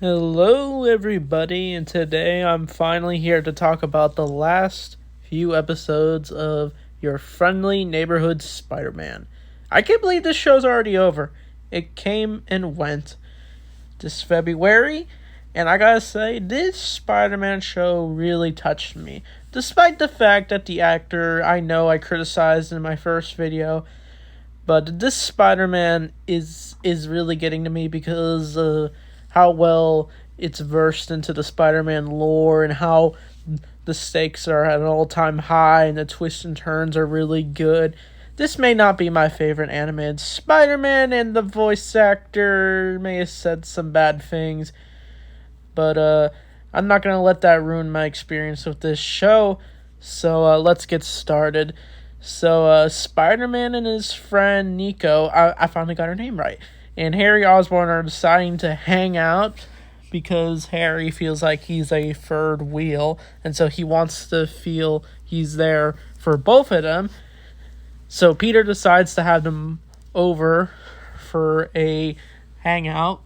Hello, everybody, and today I'm finally here to talk about the last few episodes of Your Friendly Neighborhood Spider-Man. I can't believe this show's already over. It came and went this February, and I gotta say, this Spider-Man show really touched me. Despite the fact that the actor I know I criticized in my first video, but this Spider-Man is really getting to me because how well it's versed into the Spider-Man lore and how the stakes are at an all-time high and the twists and turns are really good. This may not be my favorite animated Spider-Man, and the voice actor may have said some bad things, but I'm not going to let that ruin my experience with this show, so let's get started. So, Spider-Man and his friend Nico, I finally got her name right, and Harry Osborn are deciding to hang out because Harry feels like he's a third wheel, and so he wants to feel he's there for both of them. So Peter decides to have them over for a hangout,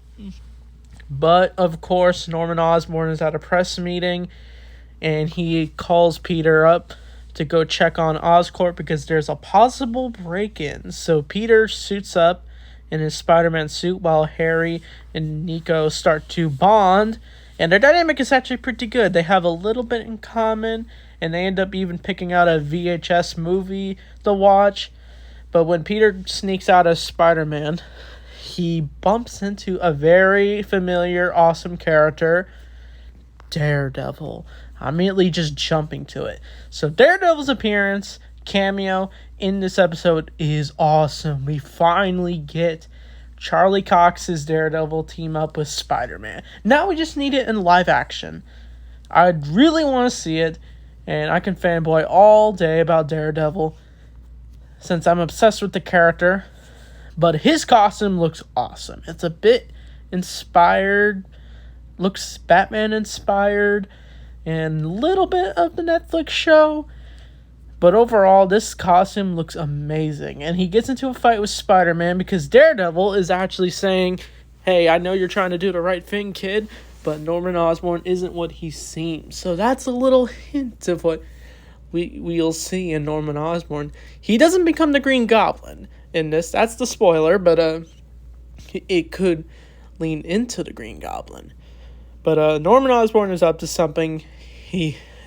but of course Norman Osborn is at a press meeting, and he calls Peter up to go check on Oscorp because there's a possible break-in. So Peter suits up in his Spider-Man suit while Harry and Nico start to bond, and their dynamic is actually pretty good. They have a little bit in common, and they end up even picking out a VHS movie to watch. But when Peter sneaks out as Spider-Man, he bumps into a very familiar, awesome character, Daredevil. I'm immediately just jumping to it. So Daredevil's appearance, cameo in this episode is awesome. We finally get Charlie Cox's Daredevil team up with Spider-Man. Now we just need it in live action. I really want to see it, and I can fanboy all day about Daredevil since I'm obsessed with the character. But his costume looks awesome. It's a bit inspired, looks Batman inspired, and a little bit of the Netflix show. But overall, this costume looks amazing. And he gets into a fight with Spider-Man because Daredevil is actually saying, hey, I know you're trying to do the right thing, kid, but Norman Osborn isn't what he seems. So that's a little hint of what we'll see in Norman Osborn. He doesn't become the Green Goblin in this. That's the spoiler, but it could lean into the Green Goblin. But Norman Osborn is up to something.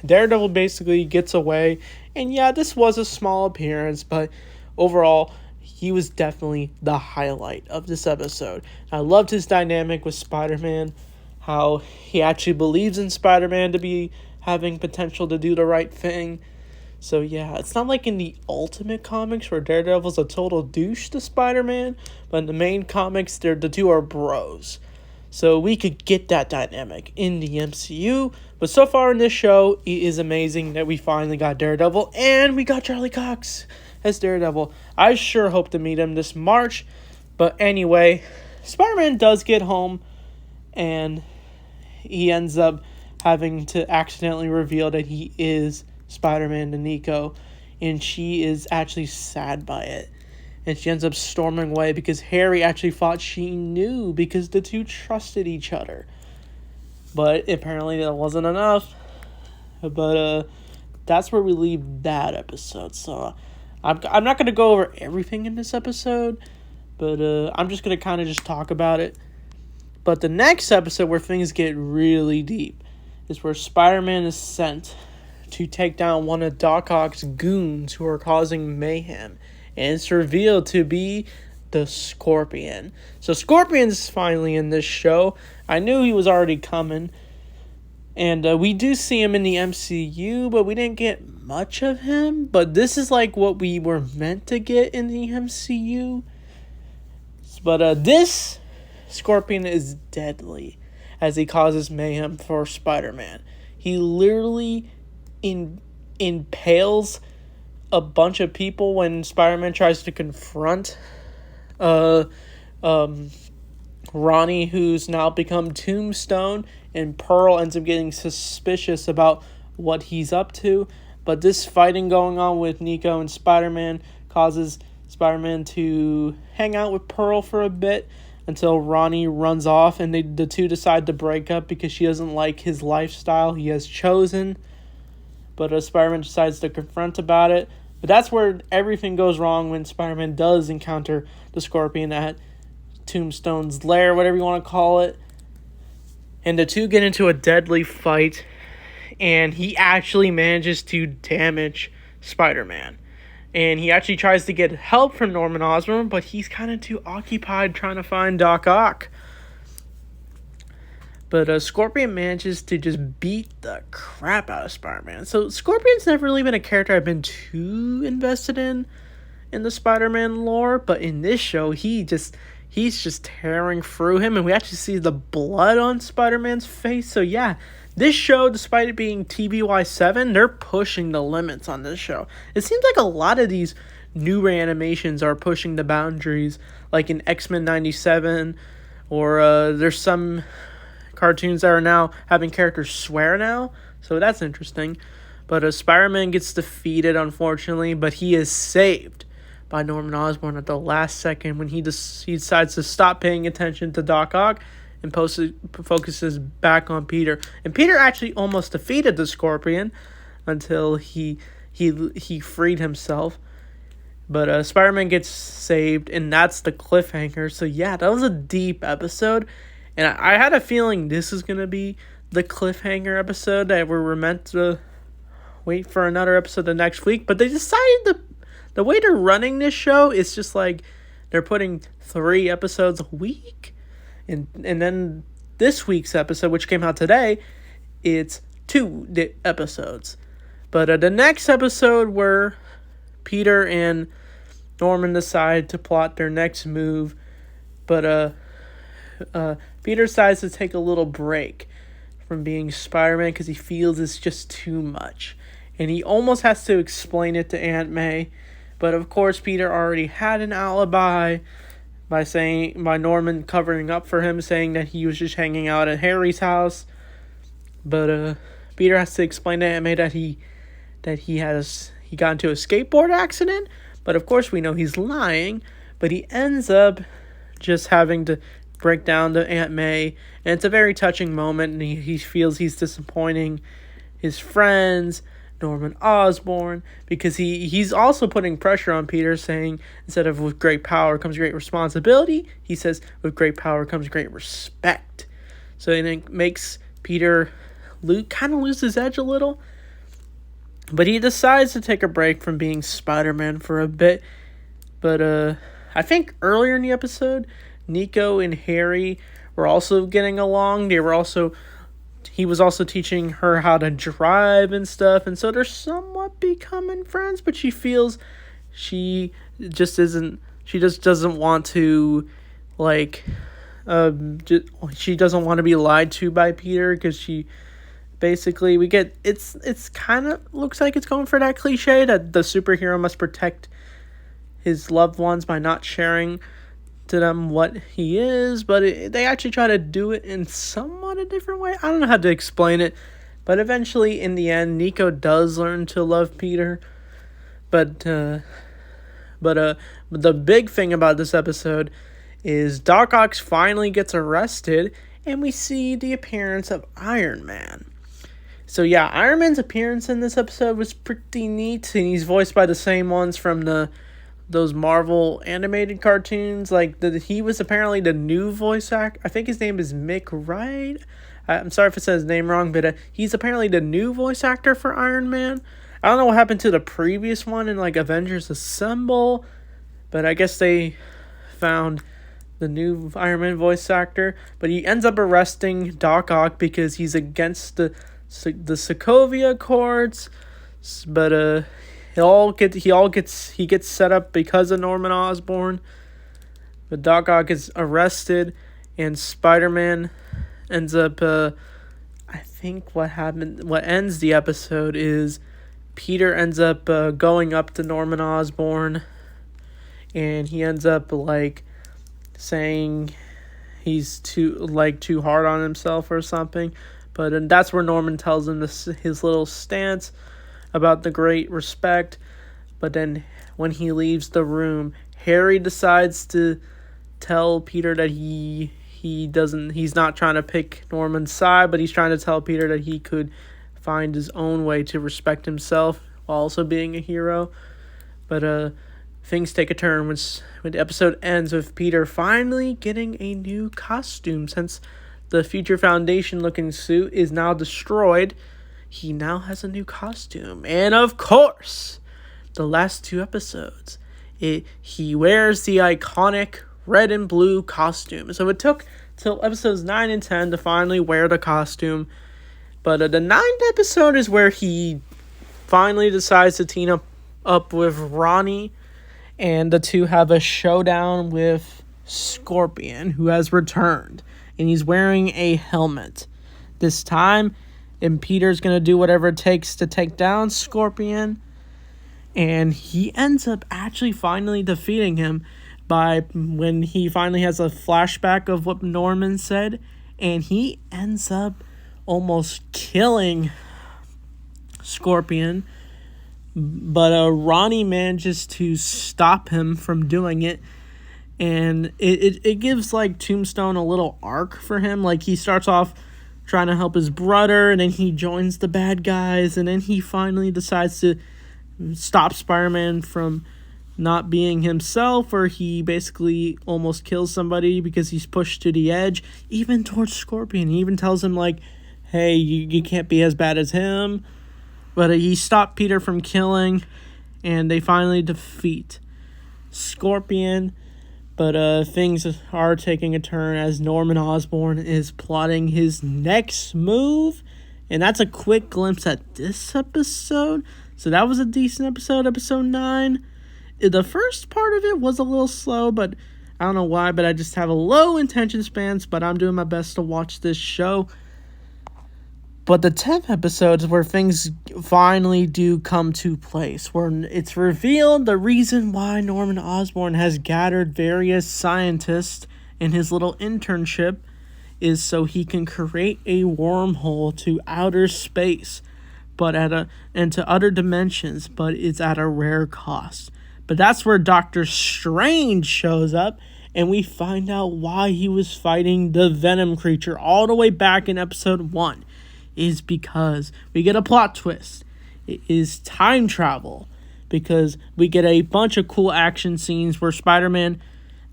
Daredevil basically gets away, and yeah, this was a small appearance, but overall, he was definitely the highlight of this episode. I loved his dynamic with Spider-Man, how he actually believes in Spider-Man to be having potential to do the right thing. So yeah, it's not like in the Ultimate Comics where Daredevil's a total douche to Spider-Man, but in the main comics, the two are bros. So we could get that dynamic in the MCU. But so far in this show, it is amazing that we finally got Daredevil. And we got Charlie Cox as Daredevil. I sure hope to meet him this March. But anyway, Spider-Man does get home. And he ends up having to accidentally reveal that he is Spider-Man to Nico. And she is actually sad by it. And she ends up storming away because Harry actually thought she knew because the two trusted each other. But apparently that wasn't enough. But that's where we leave that episode. So I'm not going to go over everything in this episode. But I'm just going to kind of just talk about it. But the next episode where things get really deep is where Spider-Man is sent to take down one of Doc Ock's goons who are causing mayhem. And it's revealed to be the Scorpion. So Scorpion's finally in this show. I knew he was already coming. And we do see him in the MCU, but we didn't get much of him. But this is like what we were meant to get in the MCU. But this Scorpion is deadly as he causes mayhem for Spider-Man. He literally impales a bunch of people when Spider-Man tries to confront Ronnie, who's now become Tombstone, and Pearl ends up getting suspicious about what he's up to. But this fighting going on with Nico and Spider-Man causes Spider-Man to hang out with Pearl for a bit until Ronnie runs off, and the two decide to break up because she doesn't like his lifestyle he has chosen. But Spider-Man decides to confront about it. But that's where everything goes wrong when Spider-Man does encounter the Scorpion at Tombstone's lair, whatever you want to call it. And the two get into a deadly fight, and he actually manages to damage Spider-Man. And he actually tries to get help from Norman Osborn, but he's kind of too occupied trying to find Doc Ock. But Scorpion manages to just beat the crap out of Spider-Man. So Scorpion's never really been a character I've been too invested in the Spider-Man lore. But in this show, he's just tearing through him. And we actually see the blood on Spider-Man's face. So yeah, this show, despite it being TVY7, they're pushing the limits on this show. It seems like a lot of these new animations are pushing the boundaries. Like in X-Men 97, or there's some cartoons that are now having characters swear now, so that's interesting. But Spider-Man gets defeated, unfortunately, but he is saved by Norman Osborn at the last second when he decides to stop paying attention to Doc Ock and focuses back on Peter. And Peter actually almost defeated the Scorpion until he freed himself. But Spider-Man gets saved, and that's the cliffhanger. So yeah, that was a deep episode. And I had a feeling this is going to be the cliffhanger episode that we were meant to wait for another episode the next week. But they decided the way they're running this show is just like they're putting 3 episodes a week. And then this week's episode, which came out today, it's 2 episodes. But the next episode where Peter and Norman decide to plot their next move. But Peter decides to take a little break from being Spider-Man because he feels it's just too much. And he almost has to explain it to Aunt May. But of course, Peter already had an alibi by Norman covering up for him, saying that he was just hanging out at Harry's house. But Peter has to explain to Aunt May that he got into a skateboard accident. But of course, we know he's lying. But he ends up just having to break down to Aunt May, and it's a very touching moment, and he feels he's disappointing his friends, Norman Osborn, because he's also putting pressure on Peter, saying instead of with great power comes great responsibility, he says with great power comes great respect. So it makes Peter kind of lose his edge a little, but he decides to take a break from being Spider-Man for a bit. But I think earlier in the episode, Nico and Harry were also getting along. He was also teaching her how to drive and stuff, and so they're somewhat becoming friends, but she feels she just doesn't want to, like, she doesn't want to be lied to by Peter, because she basically, it's kind of looks like it's going for that cliche that the superhero must protect his loved ones by not sharing to them what he is, but they actually try to do it in somewhat a different way. I don't know how to explain it, but eventually, in the end, Nico does learn to love Peter. But the big thing about this episode is Doc Ock finally gets arrested, and we see the appearance of Iron Man. So yeah, Iron Man's appearance in this episode was pretty neat, and he's voiced by the same ones from those Marvel animated cartoons. Like, he was apparently the new voice actor. I think his name is Mick Wright. I'm sorry if I said his name wrong, but he's apparently the new voice actor for Iron Man. I don't know what happened to the previous one in, like, Avengers Assemble, but I guess they found the new Iron Man voice actor. But he ends up arresting Doc Ock because he's against the Sokovia Accords. But he gets set up because of Norman Osborn. But Doc Ock is arrested, and Spider-Man ends up, I think what ends the episode is Peter ends up going up to Norman Osborn, and he ends up, like, saying he's too hard on himself or something. But that's where Norman tells him his little stance about the great respect. But then when he leaves the room, Harry decides to tell Peter that he's not trying to pick Norman's side, but he's trying to tell Peter that he could find his own way to respect himself while also being a hero. But things take a turn when the episode ends with Peter finally getting a new costume. Since the Future Foundation looking suit is now destroyed, he now has a new costume. And of course, the last 2 episodes, he wears the iconic red and blue costume. So it took till episodes 9 and 10 to finally wear the costume. But the 9th episode is where he finally decides to team up with Ronnie, and the two have a showdown with Scorpion, who has returned, and he's wearing a helmet this time, and Peter's gonna do whatever it takes to take down Scorpion, and he ends up actually finally defeating him when he finally has a flashback of what Norman said, and he ends up almost killing Scorpion, but Ronnie manages to stop him from doing it, and it gives like Tombstone a little arc for him. Like, he starts off trying to help his brother, and then he joins the bad guys, and then he finally decides to stop Spider-Man from not being himself, or he basically almost kills somebody because he's pushed to the edge, even towards Scorpion. He even tells him, like, hey, you can't be as bad as him. But he stopped Peter from killing, and they finally defeat Scorpion. But things are taking a turn as Norman Osborn is plotting his next move. And that's a quick glimpse at this episode. So that was a decent episode, episode 9. The first part of it was a little slow, but I don't know why. But I just have a low attention spans, but I'm doing my best to watch this show. But the 10th episode is where things finally do come to place, where it's revealed the reason why Norman Osborn has gathered various scientists in his little internship is so he can create a wormhole to outer space, but into other dimensions, but it's at a rare cost. But that's where Doctor Strange shows up, and we find out why he was fighting the Venom creature all the way back in episode 1. Is because we get a plot twist. It is time travel, because we get a bunch of cool action scenes where Spider-Man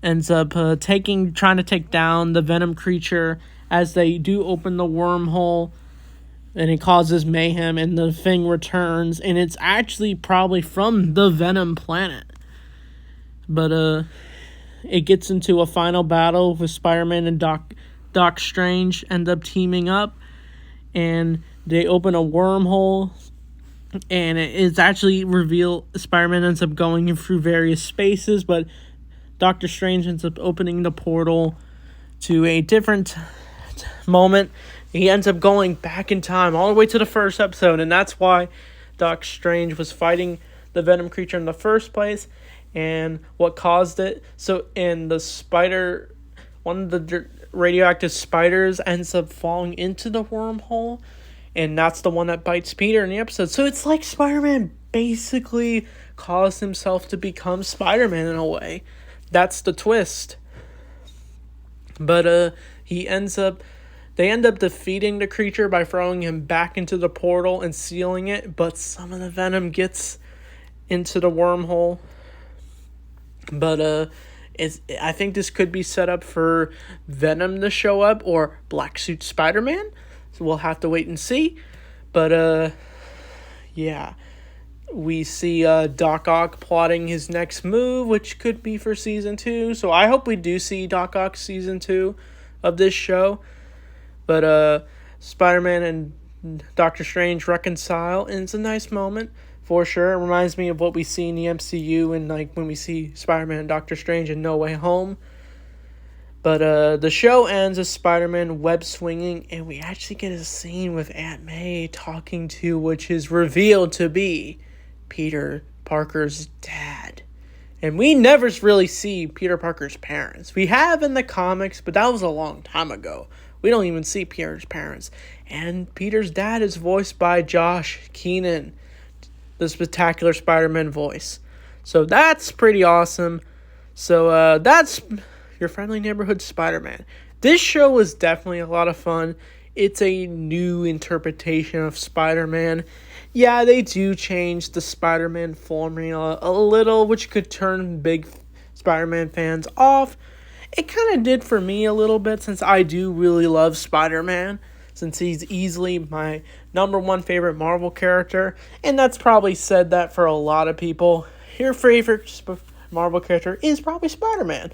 ends up trying to take down the Venom creature as they do open the wormhole, and it causes mayhem, and the thing returns, and it's actually probably from the Venom planet. But it gets into a final battle with Spider-Man and Doc Strange end up teaming up, and they open a wormhole, and it's actually revealed Spider-Man ends up going through various spaces, but Doctor Strange ends up opening the portal to a different moment. He ends up going back in time all the way to the first episode, and that's why Doc Strange was fighting the Venom creature in the first place, and what caused it. So, and one of the radioactive spiders ends up falling into the wormhole, and that's the one that bites Peter in the episode. So it's like Spider-Man basically caused himself to become Spider-Man in a way. That's the twist. But they end up defeating the creature by throwing him back into the portal and sealing it, but some of the venom gets into the wormhole. But I think this could be set up for Venom to show up or Black Suit Spider-Man. So we'll have to wait and see. But, yeah. We see Doc Ock plotting his next move, which could be for Season 2. So I hope we do see Doc Ock Season 2 of this show. But Spider-Man and Doctor Strange reconcile, and it's a nice moment. For sure, it reminds me of what we see in the MCU and like when we see Spider-Man and Doctor Strange in No Way Home. But the show ends with Spider-Man web swinging, and we actually get a scene with Aunt May talking to, which is revealed to be Peter Parker's dad. And we never really see Peter Parker's parents. We have in the comics, but that was a long time ago. We don't even see Peter's parents. And Peter's dad is voiced by Josh Keenan, the Spectacular Spider-Man voice. So that's pretty awesome. So that's Your Friendly Neighborhood Spider-Man. This show was definitely a lot of fun. It's a new interpretation of Spider-Man. Yeah, they do change the Spider-Man formula a little, which could turn big Spider-Man fans off. It kind of did for me a little bit, since I do really love Spider-Man, since he's easily my number one favorite Marvel character, and that's probably said that for a lot of people. Your favorite Marvel character is probably Spider-Man.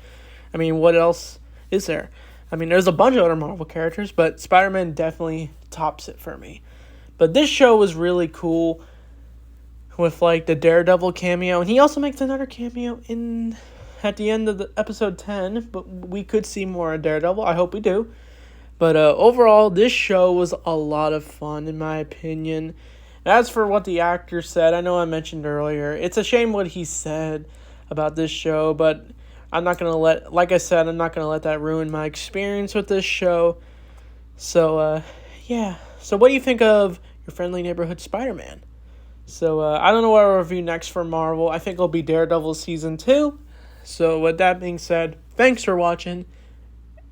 I mean, what else is there? I mean, there's a bunch of other Marvel characters, but Spider-Man definitely tops it for me. But this show was really cool with, like, the Daredevil cameo. And he also makes another cameo at the end of the episode 10. But we could see more of Daredevil. I hope we do. But overall, this show was a lot of fun, in my opinion. As for what the actor said, I know I mentioned earlier, it's a shame what he said about this show, but I'm not going to I'm not going to let that ruin my experience with this show. So, yeah. So what do you think of Your Friendly Neighborhood Spider-Man? So, I don't know what I'll review next for Marvel. I think it'll be Daredevil Season 2. So, with that being said, thanks for watching,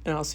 and I'll see you.